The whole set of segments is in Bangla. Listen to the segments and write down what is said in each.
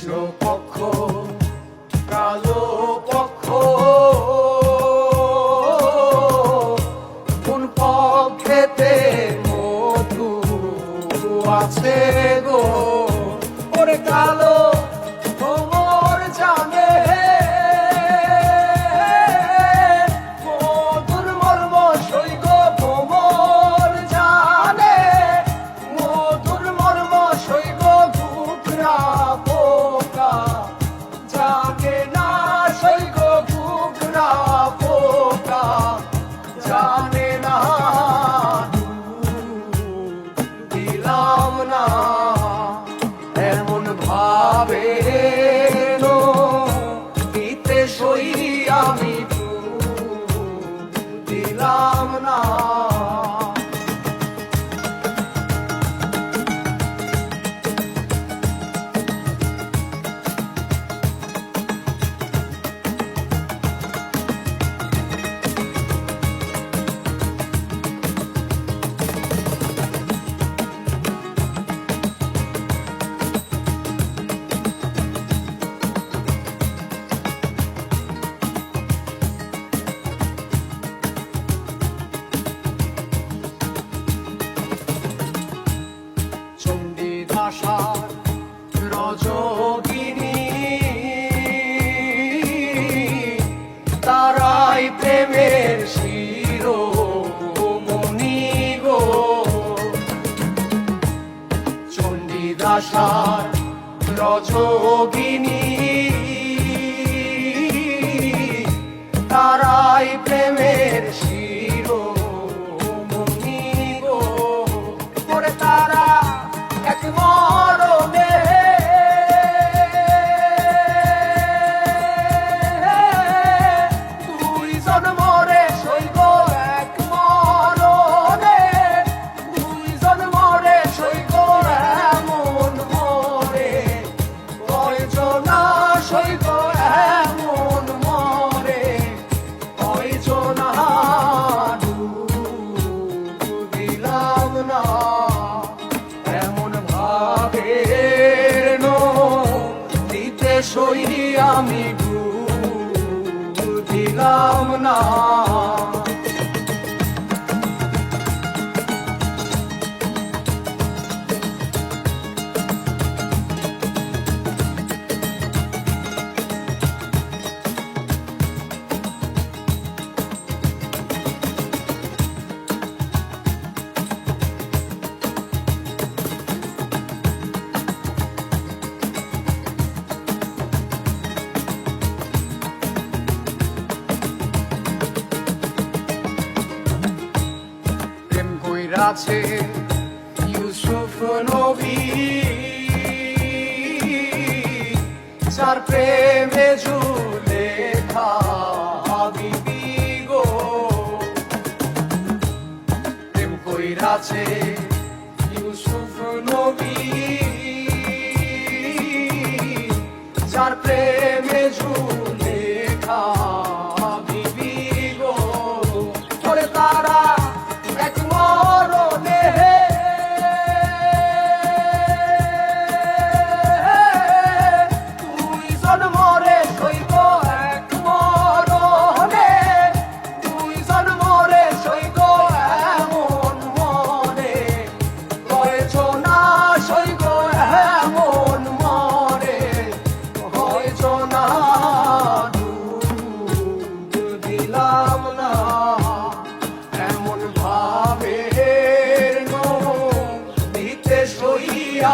কৃষ্ণ পক্ষ কালো পক্ষ কোন পক্ষেতে মধু আছে গো ওরে কালো ভ্রমর জানে মধুর মর্ম সৈগ ভ্রমর জানে মধুর মর্ম সৈগ ঘুঘরা পোকা জাগে না সৈগ ঘুঘরা পোকা জানে না দিলাম না এমন ভাবে দিতে সই আমি দিলাম না চণ্ডীদাসার রজগিনী তারাই প্রেমের শিরোমণি গো চণ্ডীদাসার রজগিনী তারাই প্রেমের শিরোমণি গো করে তারা এক মরণে দুইজন মরে সইব এক মরণে দুইজন মরে সইব এমন মরে কয়জনা সইব এমন মরে কয়জনা দিলাম না দিতে সই আমি দিলাম না আছে ইউসুফ নবী যার প্রেমে জুলেখা বিবি গো প্রেম কইরাছে ইউসুফ নবী যার প্রেমে জুলেখা বিবি গো করে তারা এক মরণে দুইজন মরে সইব এক মরণে দুইজন মরে সইব এমন মরে কয়জনা সইব এমন মরে কয়জনা দিলাম না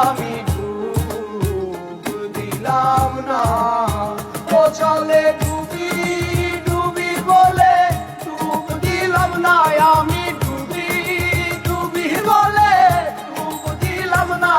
আমি দিলাম না ও চলে ডুবি ডুবি বলে ডুব দিলাম না আমি ডুবি ডুবি বলে ডুব দিলাম না